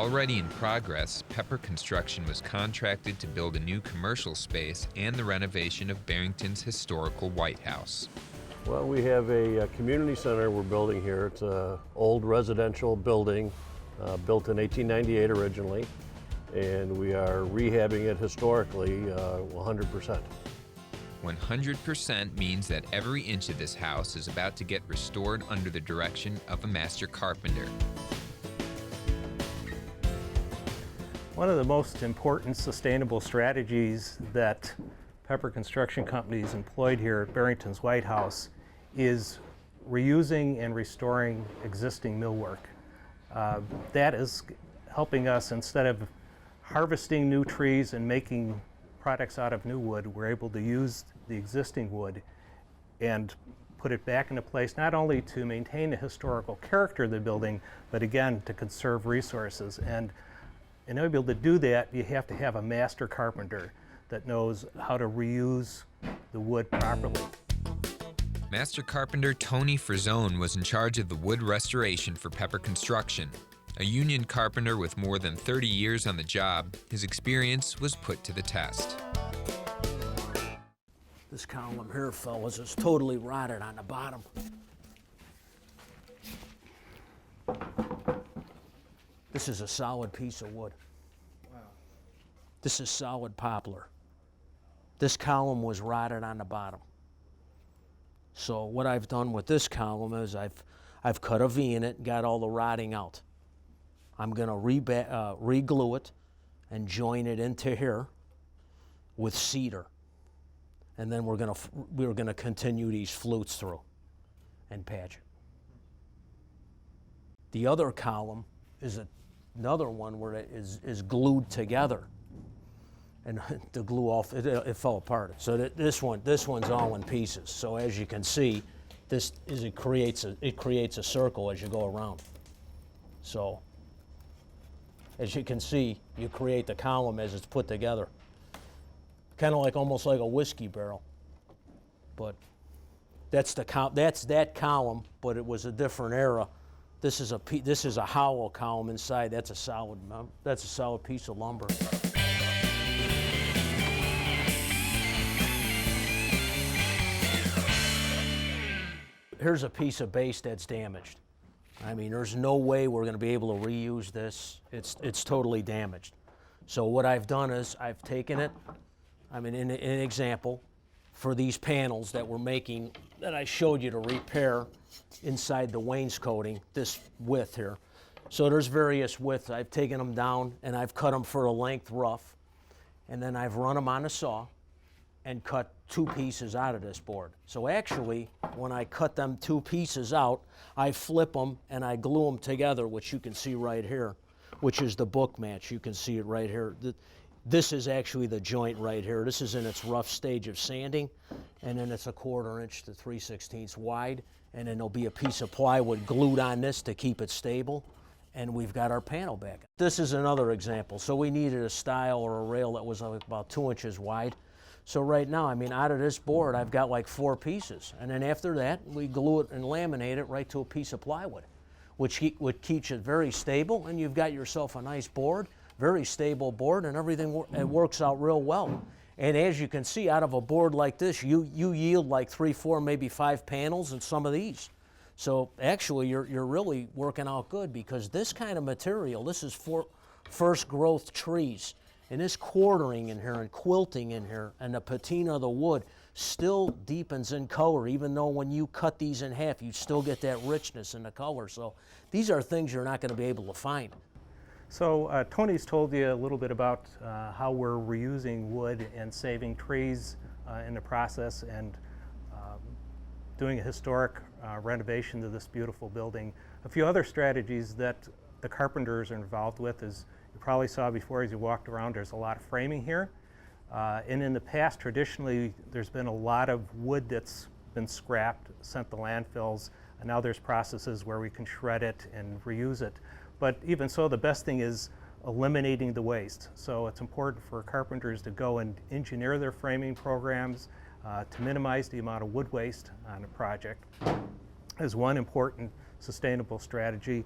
Already in progress, Pepper Construction was contracted to build a new commercial space and the renovation of Barrington's historical White House. Well, we have a community center we're building here. It's an old residential building built in 1898 originally, and we are rehabbing it historically 100%. 100% means that every inch of this house is about to get restored under the direction of a master carpenter. One of the most important sustainable strategies that Pepper Construction Company has employed here at Barrington's White House is reusing and restoring existing millwork. That is helping us, instead of harvesting new trees and making products out of new wood, we're able to use the existing wood and put it back into place, not only to maintain the historical character of the building, but again, to conserve resources. And in order to be able to do that, you have to have a master carpenter that knows how to reuse the wood properly. Master carpenter Tony Frazone was in charge of the wood restoration for Pepper Construction. A union carpenter with more than 30 years on the job, his experience was put to the test. This column here, fellas, is totally rotted on the bottom. This is a solid piece of wood. Wow. This is solid poplar. This column was rotted on the bottom. So what I've done with this column is I've cut a V in it and got all the rotting out. I'm going to re-glue it and join it into here with cedar. And then we're going to continue these flutes through and patch it. The other column is another one where it is glued together. And the glue it fell apart. So this one's all in pieces. So as you can see, it creates a circle as you go around. So as you can see, you create the column as it's put together. Kind of almost like a whiskey barrel. But that's that column, but it was a different era. This is a hollow column inside. That's a solid piece of lumber. Here's a piece of base that's damaged. I mean, there's no way we're going to be able to reuse this. It's totally damaged. So what I've done is I've taken it. I mean, in an example, for these panels that we're making, that I showed you to repair inside the wainscoting, this width here. So there's various widths. I've taken them down and I've cut them for a length rough, and then I've run them on a saw and cut 2 pieces out of this board. So actually, when I cut them 2 pieces out, I flip them and I glue them together, which you can see right here, which is the book match. You can see it right here. This is actually the joint right here. This is in its rough stage of sanding, and then it's a 1/4 inch to 3/16 wide, and then there'll be a piece of plywood glued on this to keep it stable, and we've got our panel back. This is another example. So we needed a stile or a rail that was about 2 inches wide. So right now, I mean, out of this board, I've got like 4 pieces, and then after that, we glue it and laminate it right to a piece of plywood, which keeps it very stable, and you've got yourself a nice board, very stable board, and everything it works out real well. And as you can see, out of a board like this, you yield like 3, 4, maybe 5 panels in some of these. So actually, you're really working out good, because this kind of material, this is for first growth trees, and this quartering in here and quilting in here and the patina of the wood still deepens in color, even though when you cut these in half, you still get that richness in the color. So these are things you're not going to be able to find. So Tony's told you a little bit about how we're reusing wood and saving trees in the process, and doing a historic renovation to this beautiful building. A few other strategies that the carpenters are involved with is, you probably saw before as you walked around, there's a lot of framing here. And in the past, traditionally, there's been a lot of wood that's been scrapped, sent to landfills, and now there's processes where we can shred it and reuse it. But even so, the best thing is eliminating the waste. So it's important for carpenters to go and engineer their framing programs to minimize the amount of wood waste on a project as one important sustainable strategy.